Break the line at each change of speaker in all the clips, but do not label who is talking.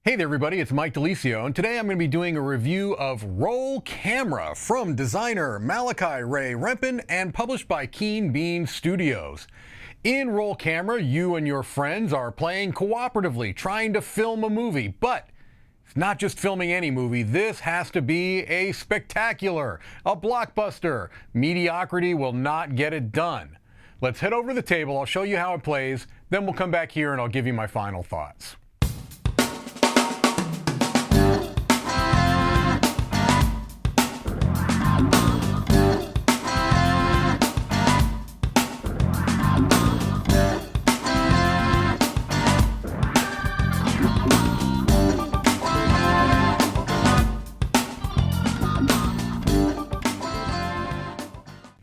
Hey there everybody, it's Mike DiLisio, and today I'm going to be doing a review of Roll Camera from designer Malachi Ray Rempin and published by Keen Bean Studios. In Roll Camera, you and your friends are playing cooperatively, trying to film a movie, but it's not just filming any movie. This has to be a spectacular, a blockbuster. Mediocrity will not get it done. Let's head over to the table, I'll show you how it plays, then we'll come back here and I'll give you my final thoughts.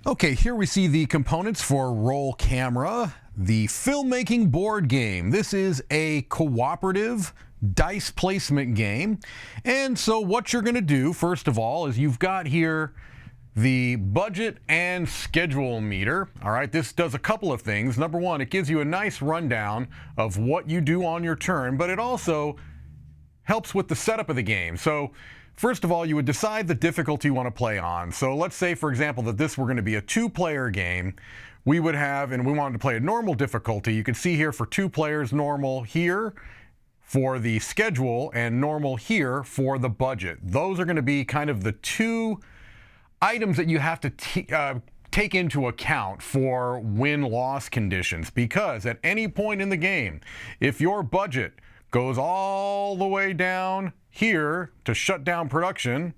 Okay, here we see the components for Roll Camera, the filmmaking board game. This is a cooperative dice placement game. And so what you're going to do, first of all, is you've got here the budget and schedule meter. All right, this does a couple of things. Number one, it gives you a nice rundown of what you do on your turn, but it also helps with the setup of the game. So first of all, you would decide the difficulty you want to play on. So let's say, for example, that this were going to be a two-player game. We would have, and we wanted to play a normal difficulty. You can see here for 2 players, normal here for the schedule and normal here for the budget. Those are going to be kind of the 2 items that you have to take into account for win-loss conditions, because at any point in the game, if your budget goes all the way down here to shut down production,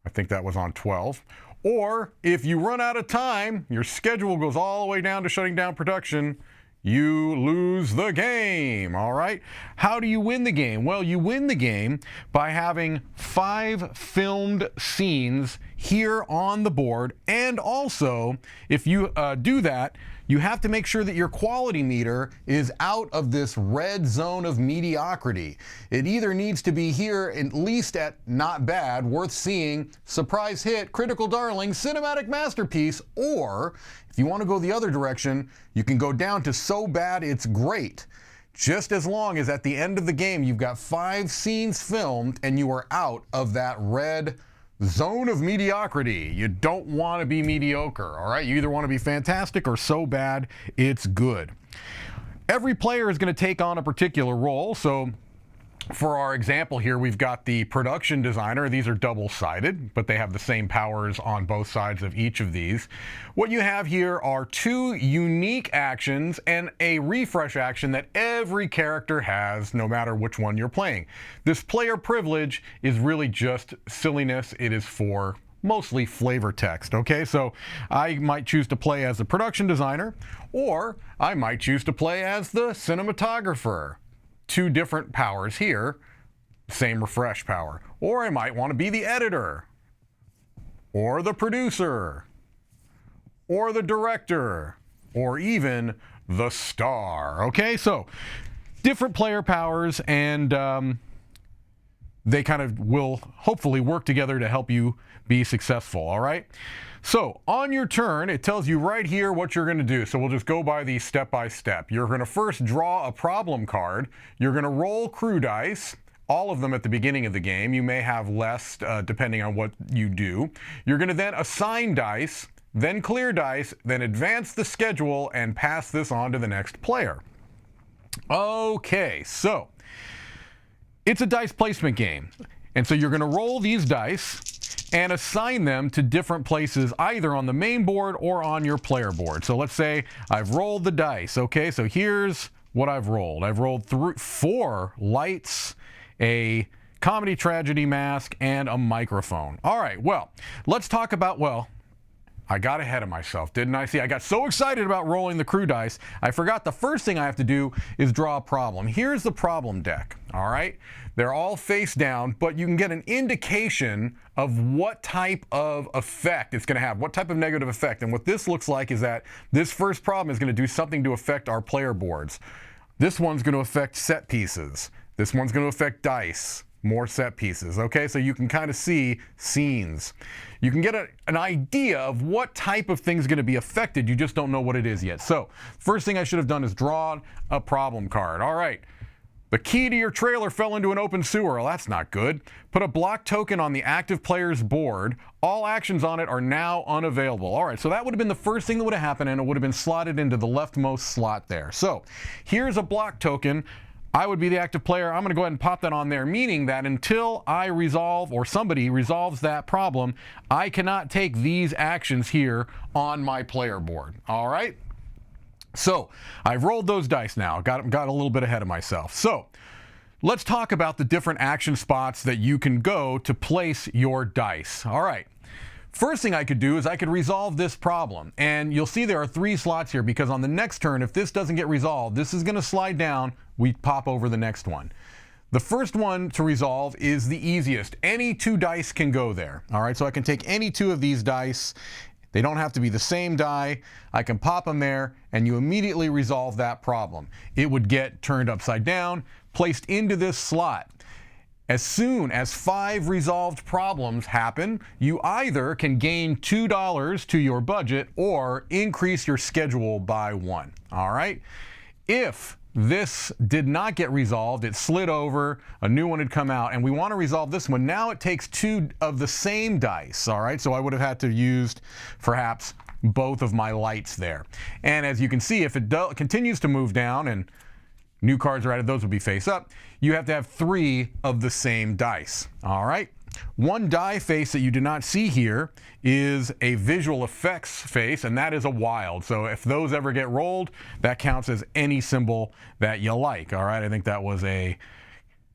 I think that was on 12, or if you run out of time, your schedule goes all the way down to shutting down production, you lose the game. All right, how do you win the game? Well, you win the game by having 5 filmed scenes here on the board, and also if you do that, you have to make sure that your quality meter is out of this red zone of mediocrity. It either needs to be here at least at not bad, worth seeing, surprise hit, critical darling, cinematic masterpiece, or if you want to go the other direction, you can go down to so bad it's great. Just as long as at the end of the game you've got 5 scenes filmed and you are out of that red zone of mediocrity. You don't want to be mediocre, all right? You either want to be fantastic or so bad it's good. Every player is going to take on a particular role. So for our example here, we've got the production designer. These are double-sided, but they have the same powers on both sides of each of these. What you have here are 2 unique actions and a refresh action that every character has, no matter which one you're playing. This player privilege is really just silliness. It is for mostly flavor text, okay? So I might choose to play as the production designer, or I might choose to play as the cinematographer. 2 different powers here, same refresh power. Or I might want to be the editor, or the producer, or the director, or even the star. Okay, so different player powers, and they kind of will hopefully work together to help you be successful, all right? So on your turn, it tells you right here what you're going to do. So we'll just go by these step by step. You're going to first draw a problem card. You're going to roll crew dice, all of them at the beginning of the game. You may have less depending on what you do. You're going to then assign dice, then clear dice, then advance the schedule and pass this on to the next player. Okay, so it's a dice placement game. And so you're going to roll these dice and assign them to different places, either on the main board or on your player board. So let's say I've rolled the dice. Okay, so here's what I've rolled. I've rolled 4 lights, a comedy tragedy mask, and a microphone. All right, well, let's talk about, well, I got ahead of myself, didn't I? See, I got so excited about rolling the crew dice, I forgot the first thing I have to do is draw a problem. Here's the problem deck, all right? They're all face down, but you can get an indication of what type of effect it's going to have, what type of negative effect. And what this looks like is that this first problem is going to do something to affect our player boards. This one's going to affect set pieces. This one's going to affect dice. More set pieces. Okay, so you can kind of see scenes. You can get an idea of what type of thing is going to be affected. You just don't know what it is yet. So first thing I should have done is drawn a problem card. All right, The key to your trailer fell into an open sewer. Well, that's not good. Put a block token on the active player's board. All actions on it are now unavailable. All right, so that would have been the first thing that would have happened, and it would have been slotted into the leftmost slot there. So here's a block token. I would be the active player. I'm going to go ahead and pop that on there, meaning that until I resolve or somebody resolves that problem, I cannot take these actions here on my player board. All right? So I've rolled those dice now. Got a little bit ahead of myself. So let's talk about the different action spots that you can go to place your dice. All right. First thing I could do is I could resolve this problem. And you'll see there are 3 slots here because on the next turn, if this doesn't get resolved, this is going to slide down. We pop over the next one. The first one to resolve is the easiest. Any 2 dice can go there. All right. So I can take any 2 of these dice. They don't have to be the same die. I can pop them there, and you immediately resolve that problem. It would get turned upside down, placed into this slot. As soon as 5 resolved problems happen, you either can gain $2 to your budget or increase your schedule by 1. All right? If this did not get resolved, it slid over, a new one had come out, and we want to resolve this one. Now it takes 2 of the same dice, all right? So I would have had to used perhaps both of my lights there. And as you can see, if it continues to move down and new cards are added, those would be face up, you have to have 3 of the same dice, all right? One die face that you do not see here is a visual effects face, and that is a wild. So if those ever get rolled, that counts as any symbol that you like. All right, I think that was a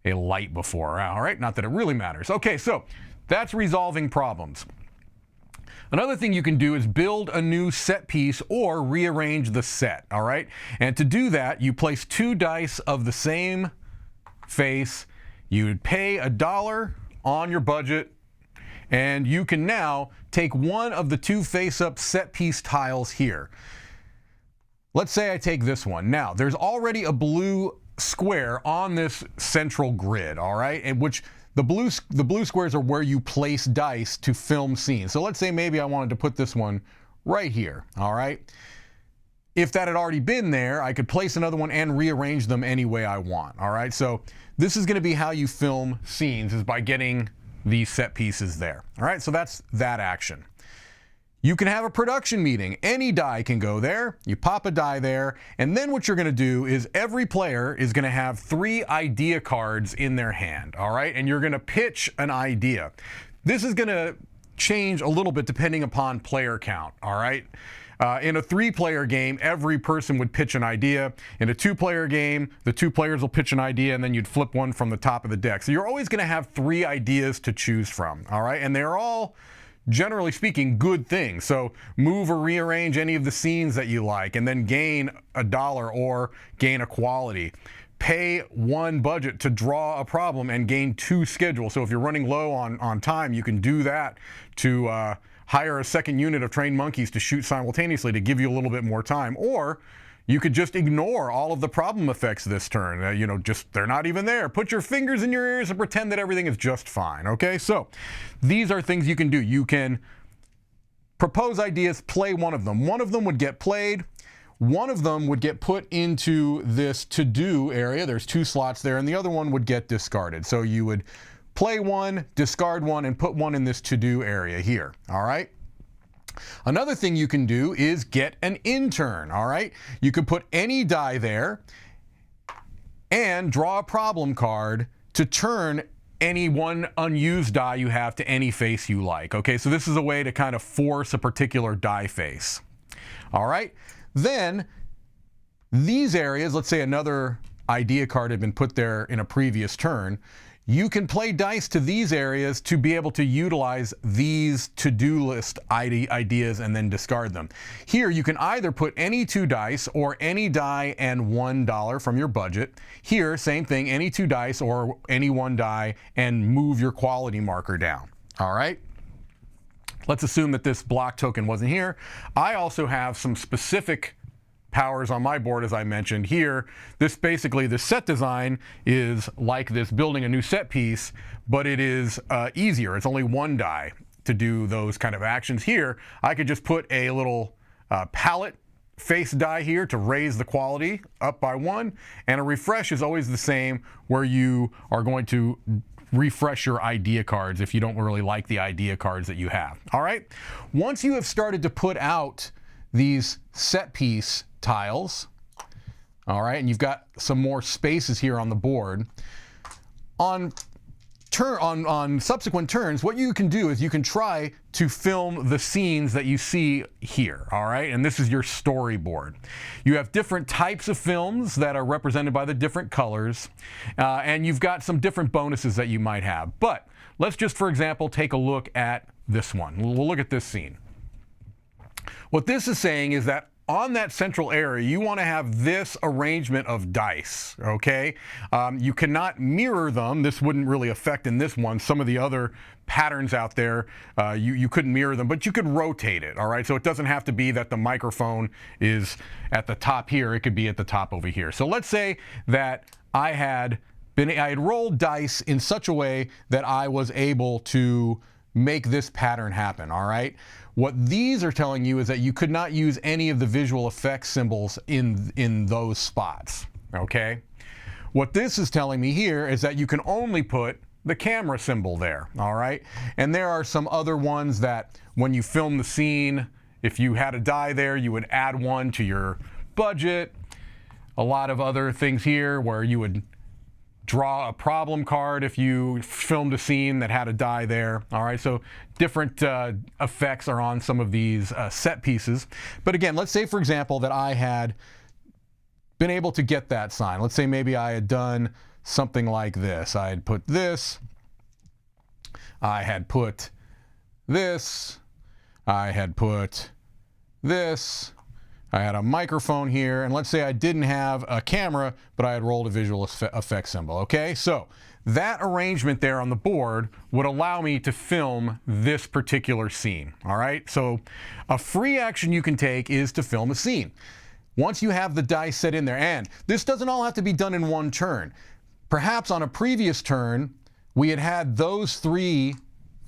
light before. All right, not that it really matters. Okay, so that's resolving problems. Another thing you can do is build a new set piece or rearrange the set. All right, and to do that, you place 2 dice of the same face. You would pay $1 on your budget, and you can now take one of the 2 face-up set piece tiles here. Let's say I take this one. Now, there's already a blue square on this central grid, all right? And which the blue squares are where you place dice to film scenes. So let's say maybe I wanted to put this one right here, all right? If that had already been there, I could place another one and rearrange them any way I want, all right? So this is going to be how you film scenes, is by getting these set pieces there. All right, so that's that action. You can have a production meeting. Any die can go there. You pop a die there, and then what you're going to do is every player is going to have 3 idea cards in their hand, all right? And you're going to pitch an idea. This is going to change a little bit depending upon player count, all right? In a 3-player game, every person would pitch an idea. In a 2-player game, the 2 players will pitch an idea, and then you'd flip one from the top of the deck. So you're always going to have 3 ideas to choose from, all right? And they're all, generally speaking, good things. So move or rearrange any of the scenes that you like, and then gain $1 or gain a quality. Pay 1 budget to draw a problem and gain 2 schedule. So if you're running low on time, you can do that to hire a second unit of trained monkeys to shoot simultaneously to give you a little bit more time. Or you could just ignore all of the problem effects this turn. Just they're not even there. Put your fingers in your ears and pretend that everything is just fine, okay? So these are things you can do. You can propose ideas, play one of them. One of them would get played. One of them would get put into this to-do area. There's 2 slots there, and the other one would get discarded. So you would play one, discard one, and put one in this to-do area here, all right? Another thing you can do is get an intern, all right? You could put any die there and draw a problem card to turn any one unused die you have to any face you like, okay? So this is a way to kind of force a particular die face, all right? Then these areas, let's say another idea card had been put there in a previous turn, you can play dice to these areas to be able to utilize these to-do list ideas and then discard them. Here, you can either put any 2 dice or any die and $1 from your budget. Here, same thing, any 2 dice or any 1 die and move your quality marker down. All right? Let's assume that this block token wasn't here. I also have some specific powers on my board, as I mentioned here. This basically, the set design is like this building a new set piece, but it is easier. It's only 1 die to do those kind of actions. Here, I could just put a little palette face die here to raise the quality up by 1, and a refresh is always the same, where you are going to refresh your idea cards if you don't really like the idea cards that you have. All right, once you have started to put out these set piece tiles, all right, and you've got some more spaces here on the board, on subsequent turns, what you can do is you can try to film the scenes that you see here, all right? And this is your storyboard. You have different types of films that are represented by the different colors, and you've got some different bonuses that you might have. But let's just, for example, take a look at this one. We'll look at this scene. What this is saying is that on that central area, you want to have this arrangement of dice, okay? You cannot mirror them. This wouldn't really affect in this one. Some of the other patterns out there, you couldn't mirror them, but you could rotate it, all right? So it doesn't have to be that the microphone is at the top here. It could be at the top over here. So let's say that I had rolled dice in such a way that I was able to make this pattern happen, all right? What these are telling you is that you could not use any of the visual effects symbols in those spots, okay? What this is telling me here is that you can only put the camera symbol there, all right? And there are some other ones that when you film the scene, if you had a die there, you would add one to your budget. A lot of other things here where you would draw a problem card if you filmed a scene that had a die there. All right, so different effects are on some of these set pieces. But again, let's say, for example, that I had been able to get that sign. Let's say maybe I had done something like this. I had put this, I had put this, I had put this, I had a microphone here, and let's say I didn't have a camera, but I had rolled a visual effects symbol, okay? So that arrangement there on the board would allow me to film this particular scene, all right? So a free action you can take is to film a scene. Once you have the dice set in there, and this doesn't all have to be done in one turn. Perhaps on a previous turn, we had those 3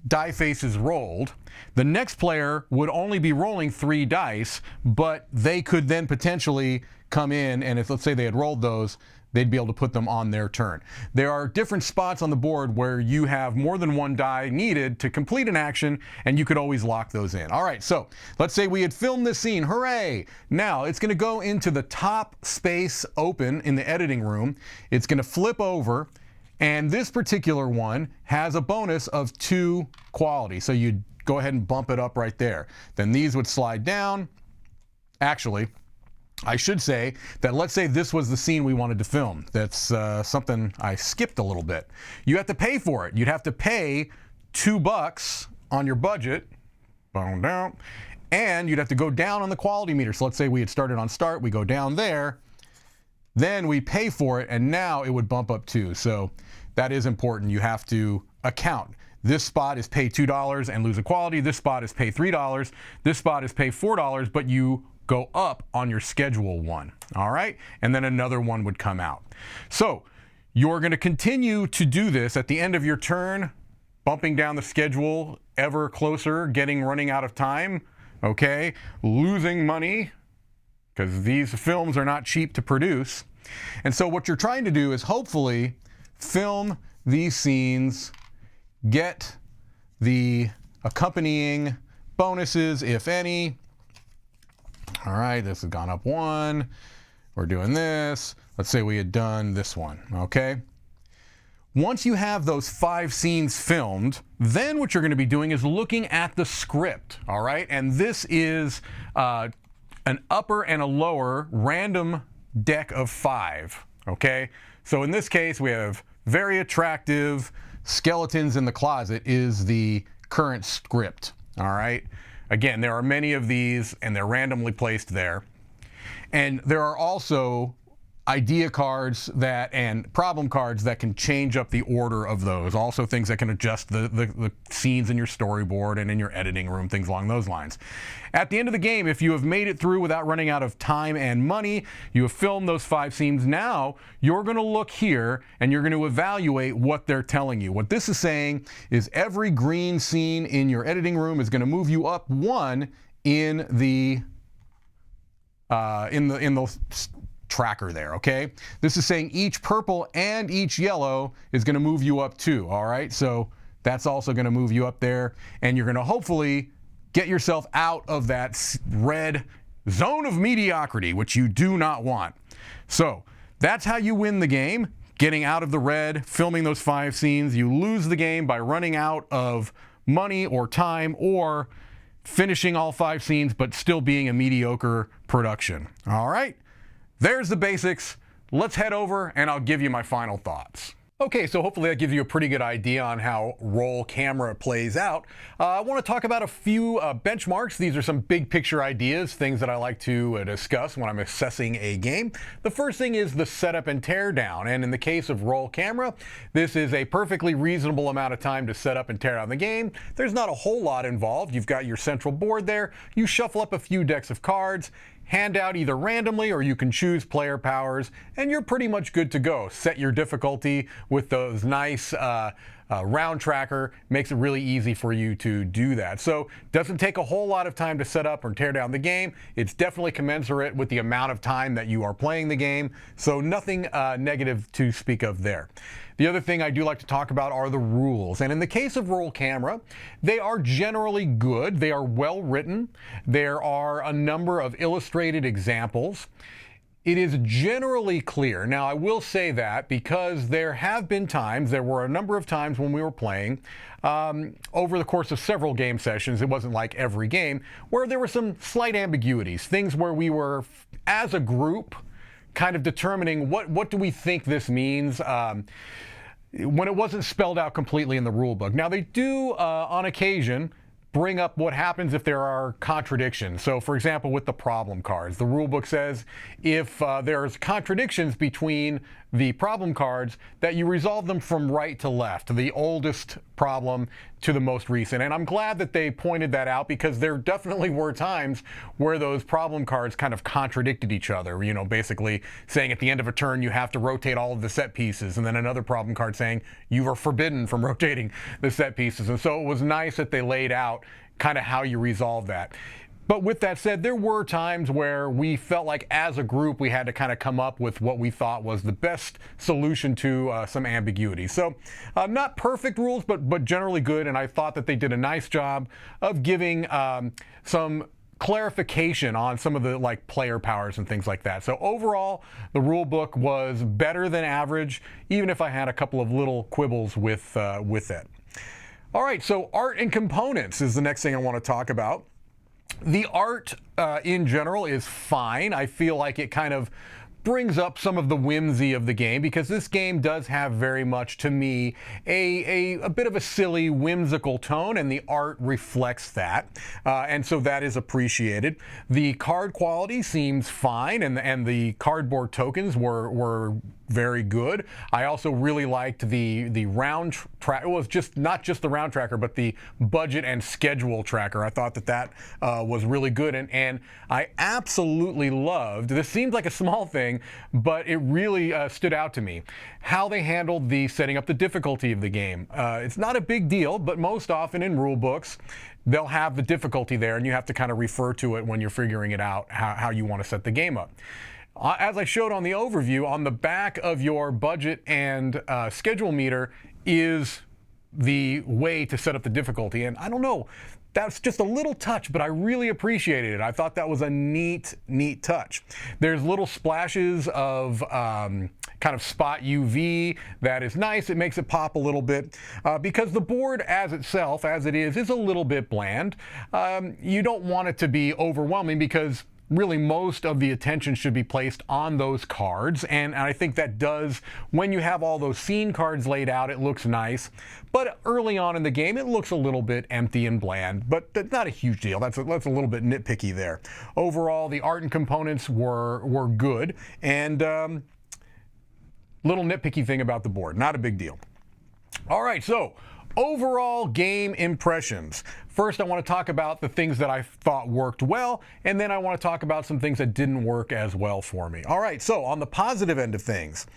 die faces rolled. The next player would only be rolling 3 dice, but they could then potentially come in, and if, let's say, they had rolled those, they'd be able to put them on their turn. There are different spots on the board where you have more than 1 die needed to complete an action, and you could always lock those in. All right, so let's say we had filmed this scene. Hooray! Now it's going to go into the top space open in the editing room. It's going to flip over, and this particular one has a bonus of 2 quality. So you'd go ahead and bump it up right there. Then these would slide down. Actually, I should say that let's say this was the scene we wanted to film. That's something I skipped a little bit. You have to pay for it. You'd have to pay $2 on your budget, down, and you'd have to go down on the quality meter. So let's say we had started on start, we go down there, then we pay for it, and now it would bump up too. So that is important. You have to account. This spot is pay $2 and lose a quality. This spot is pay $3. This spot is pay $4, but you go up on your schedule one. All right? And then another one would come out. So you're going to continue to do this at the end of your turn, bumping down the schedule ever closer, running out of time, okay? Losing money, because these films are not cheap to produce. And so what you're trying to do is hopefully film these scenes, get the accompanying bonuses, if any. All right, this has gone up 1. We're doing this. Let's say we had done this one, okay? Once you have those 5 scenes filmed, then what you're going to be doing is looking at the script, all right? And this is an upper and a lower random deck of 5, okay? So in this case, we have very attractive skeletons in the closet is the current script, all right? Again, there are many of these, and they're randomly placed there. And there are also idea cards and problem cards that can change up the order of those. Also things that can adjust the scenes in your storyboard and in your editing room, things along those lines. At the end of the game, if you have made it through without running out of time and money, you have filmed those 5 scenes, now you're going to look here and you're going to evaluate what they're telling you. What this is saying is every green scene in your editing room is going to move you up 1 in the in the tracker there, okay? This is saying each purple and each yellow is going to move you up 2, all right? So that's also going to move you up there, and you're going to hopefully get yourself out of that red zone of mediocrity, which you do not want. So that's how you win the game, getting out of the red, filming those 5 scenes. You lose the game by running out of money or time, or finishing all 5 scenes but still being a mediocre production. All right, there's the basics. Let's head over and I'll give you my final thoughts. Okay, so hopefully that gives you a pretty good idea on how roll camera plays out. I want to talk about a few benchmarks. These are some big picture ideas, things that I like to discuss when I'm assessing a game. The first thing is the setup and tear down. And in the case of roll camera, this is a perfectly reasonable amount of time to set up and tear down the game. There's not a whole lot involved. You've got your central board there. You shuffle up a few decks of cards, hand out either randomly or you can choose player powers, and you're pretty much good to go. Set your difficulty with those nice round tracker. Makes it really easy for you to do that. So doesn't take a whole lot of time to set up or tear down the game. It's definitely commensurate with the amount of time that you are playing the game. So nothing negative to speak of there. The other thing I do like to talk about are the rules. And in the case of roll camera, they are generally good. They are well written. There are a number of illustrated examples. It is generally clear. Now, I will say that because there were a number of times when we were playing over the course of several game sessions, it wasn't like every game, where there were some slight ambiguities, things where we were, as a group, kind of determining what do we think this means when it wasn't spelled out completely in the rule book. Now, they do, on occasion, bring up what happens if there are contradictions. So, for example, with the problem cards, the rule book says if there's contradictions between the problem cards, that you resolve them from right to left, the oldest problem to the most recent. And I'm glad that they pointed that out, because there definitely were times where those problem cards kind of contradicted each other, you know, basically saying at the end of a turn you have to rotate all of the set pieces, and then another problem card saying you are forbidden from rotating the set pieces. And so it was nice that they laid out kind of how you resolve that. But with that said, there were times where we felt like as a group we had to kind of come up with what we thought was the best solution to some ambiguity. So not perfect rules, but generally good, and I thought that they did a nice job of giving some clarification on some of the player powers and things like that. So overall, the rule book was better than average, even if I had a couple of little quibbles with it. All right, so art and components is the next thing I want to talk about. The art in general is fine. I feel like it kind of brings up some of the whimsy of the game, because this game does have very much, to me, a bit of a silly, whimsical tone, and the art reflects that. And so that is appreciated. The card quality seems fine, and the cardboard tokens were very good. I also really liked the round track. It was not just the round tracker, but the budget and schedule tracker. I thought that was really good, and I absolutely loved. This seems like a small thing, but it really stood out to me how they handled the setting up the difficulty of the game. It's not a big deal, but most often in rule books they'll have the difficulty there, and you have to kind of refer to it when you're figuring it out how you want to set the game up. As I showed on the overview, on the back of your budget and schedule meter is the way to set up the difficulty. And I don't know, that's just a little touch, but I really appreciated it. I thought that was a neat touch. There's little splashes of kind of spot UV that is nice. It makes it pop a little bit because the board as it is a little bit bland. You don't want it to be overwhelming, because really most of the attention should be placed on those cards, and I think that does, when you have all those scene cards laid out, it looks nice. But early on in the game it looks a little bit empty and bland, but that's not a huge deal. That's a little bit nitpicky there. Overall, the art and components were good, and little nitpicky thing about the board, not a big deal. All right, so overall game impressions. First, I want to talk about the things that I thought worked well, and then I want to talk about some things that didn't work as well for me. All right, so on the positive end of things,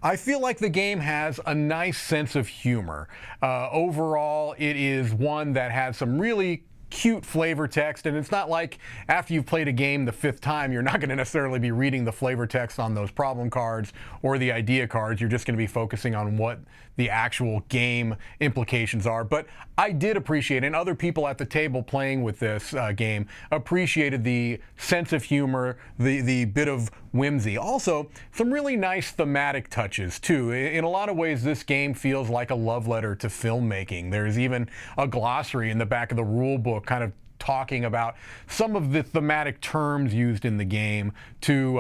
I feel like the game has a nice sense of humor. Overall, it is one that has some really cute flavor text, and it's not like after you've played a game the 5th time, you're not going to necessarily be reading the flavor text on those problem cards or the idea cards. You're just going to be focusing on what the actual game implications are. But I did appreciate, and other people at the table playing with this game appreciated the sense of humor, the bit of whimsy. Also, some really nice thematic touches, too. In a lot of ways, this game feels like a love letter to filmmaking. There's even a glossary in the back of the rule book kind of talking about some of the thematic terms used in the game to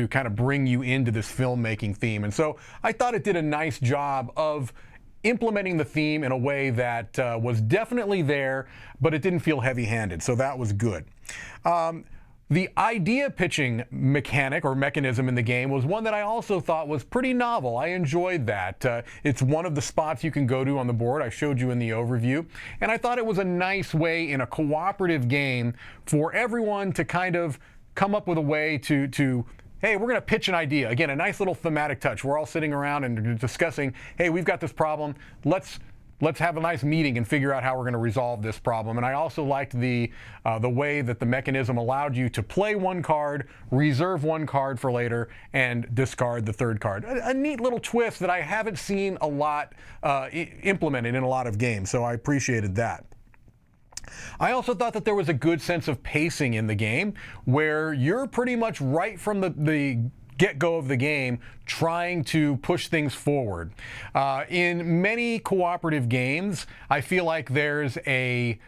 kind of bring you into this filmmaking theme. And so I thought it did a nice job of implementing the theme in a way that was definitely there, but it didn't feel heavy-handed, so that was good. The idea pitching mechanic or mechanism in the game was one that I also thought was pretty novel. I enjoyed that. It's one of the spots you can go to on the board. I showed you in the overview. And I thought it was a nice way in a cooperative game for everyone to kind of come up with a way to hey, we're going to pitch an idea. Again, a nice little thematic touch. We're all sitting around and discussing, hey, we've got this problem. Let's have a nice meeting and figure out how we're going to resolve this problem. And I also liked the way that the mechanism allowed you to play one card, reserve one card for later, and discard the 3rd card. A neat little twist that I haven't seen a lot implemented in a lot of games, so I appreciated that. I also thought that there was a good sense of pacing in the game, where you're pretty much right from the get-go of the game trying to push things forward. In many cooperative games, I feel like there's a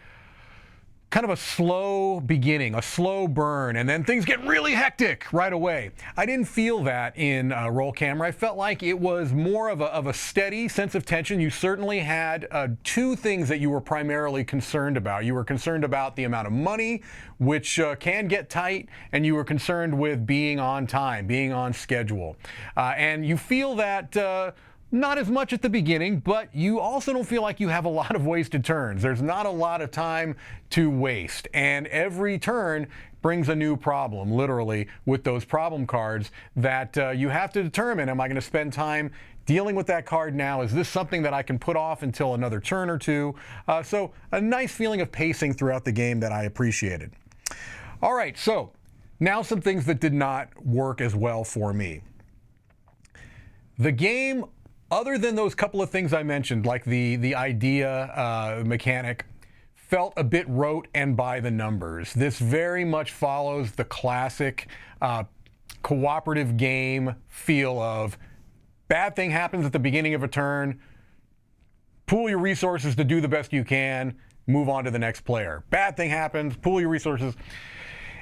kind of a slow beginning, a slow burn, and then things get really hectic right away. I didn't feel that in Roll Camera. I felt like it was more of a steady sense of tension. You certainly had 2 things that you were primarily concerned about. You were concerned about the amount of money, which can get tight, and you were concerned with being on time, being on schedule. And you feel that not as much at the beginning, but you also don't feel like you have a lot of wasted turns. There's not a lot of time to waste, and every turn brings a new problem, literally, with those problem cards that you have to determine, am I going to spend time dealing with that card now? Is this something that I can put off until another turn or two? So a nice feeling of pacing throughout the game that I appreciated. All right, so now some things that did not work as well for me. The game, other than those couple of things I mentioned, like the idea mechanic, felt a bit rote and by the numbers. This very much follows the classic cooperative game feel of bad thing happens at the beginning of a turn, pool your resources to do the best you can, move on to the next player. Bad thing happens, pool your resources.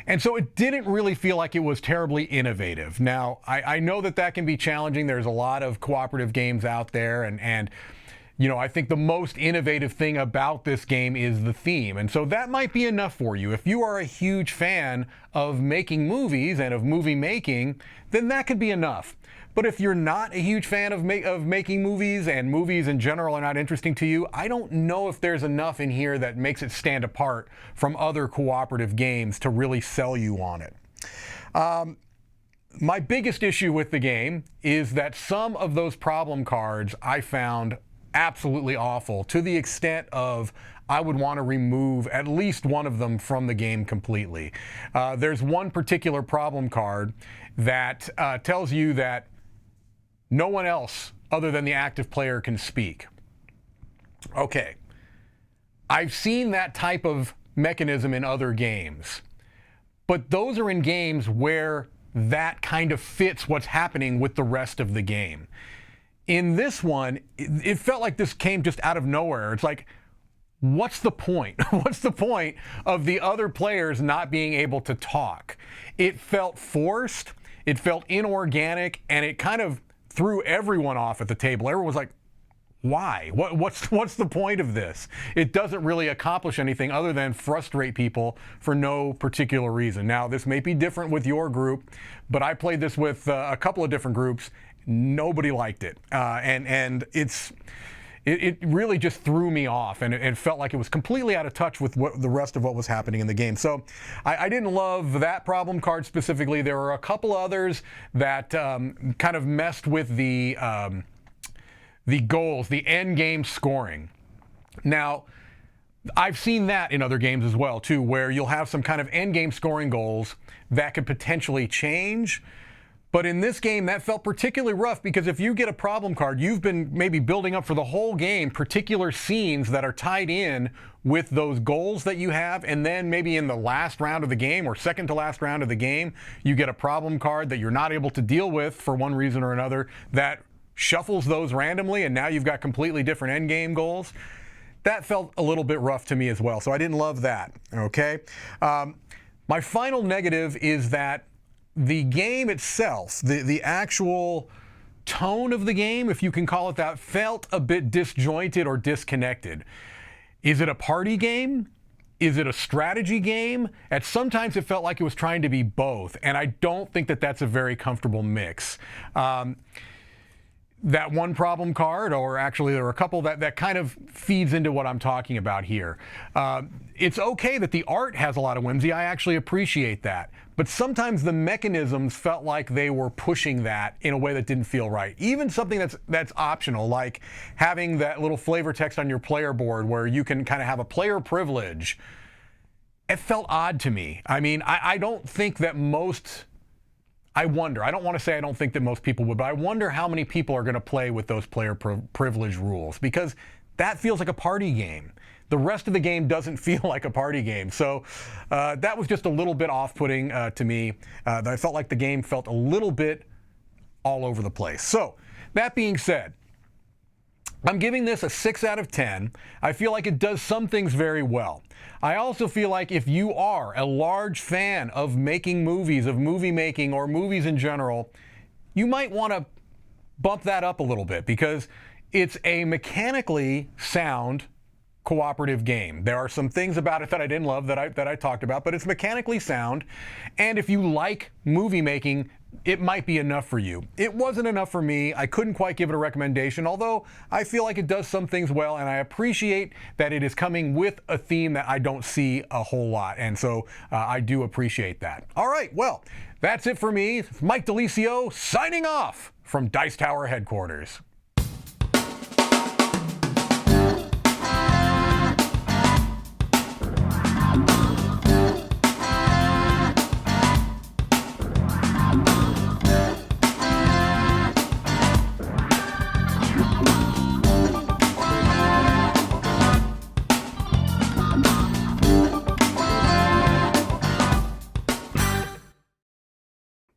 And so it didn't really feel like it was terribly innovative. Now, I know that can be challenging. There's a lot of cooperative games out there, and you know, I think the most innovative thing about this game is the theme. And so that might be enough for you. If you are a huge fan of making movies and of movie making, then that could be enough. But if you're not a huge fan of making movies, and movies in general are not interesting to you, I don't know if there's enough in here that makes it stand apart from other cooperative games to really sell you on it. My biggest issue with the game is that some of those problem cards I found absolutely awful, to the extent of I would want to remove at least one of them from the game completely. There's one particular problem card that tells you that no one else other than the active player can speak. Okay, I've seen that type of mechanism in other games, but those are in games where that kind of fits what's happening with the rest of the game. In this one, it felt like this came just out of nowhere. It's like, what's the point? What's the point of the other players not being able to talk? It felt forced, it felt inorganic, and it kind of threw everyone off at the table. Everyone was like, why? What's the point of this? It doesn't really accomplish anything other than frustrate people for no particular reason. Now, this may be different with your group, but I played this with a couple of different groups. Nobody liked it, and it really just threw me off, and it felt like it was completely out of touch with the rest of what was happening in the game. So I didn't love that problem card specifically. There were a couple others that kind of messed with the goals, the end game scoring. Now, I've seen that in other games as well, too, where you'll have some kind of end-game scoring goals that could potentially change. But in this game, that felt particularly rough because if you get a problem card, you've been maybe building up for the whole game particular scenes that are tied in with those goals that you have, and then maybe in the last round of the game or second to last round of the game, you get a problem card that you're not able to deal with for one reason or another that shuffles those randomly, and now you've got completely different end game goals. That felt a little bit rough to me as well, so I didn't love that, okay? My final negative is that the game itself, the actual tone of the game, if you can call it that, felt a bit disjointed or disconnected. Is it a party game? Is it a strategy game? Sometimes it felt like it was trying to be both, and I don't think that that's a very comfortable mix. That one problem card, or actually there are a couple, that kind of feeds into what I'm talking about here. It's okay that the art has a lot of whimsy. I actually appreciate that. But sometimes the mechanisms felt like they were pushing that in a way that didn't feel right. Even something that's optional, like having that little flavor text on your player board where you can kind of have a player privilege, it felt odd to me. I mean, I don't think that most... I wonder, I don't want to say I don't think that most people would, but I wonder how many people are going to play with those player privilege rules, because that feels like a party game. The rest of the game doesn't feel like a party game. So that was just a little bit off-putting to me. I felt like the game felt a little bit all over the place. So that being said, I'm giving this a 6 out of 10. I feel like it does some things very well. I also feel like if you are a large fan of making movies, of movie making, or movies in general, you might want to bump that up a little bit because it's a mechanically sound cooperative game. There are some things about it that I didn't love that I talked about, but it's mechanically sound. And if you like movie making, it might be enough for you. It wasn't enough for me. I couldn't quite give it a recommendation, although I feel like it does some things well, and I appreciate that it is coming with a theme that I don't see a whole lot, and so I do appreciate that. All right, well, that's it for me. Mike DiLisio signing off from Dice Tower headquarters.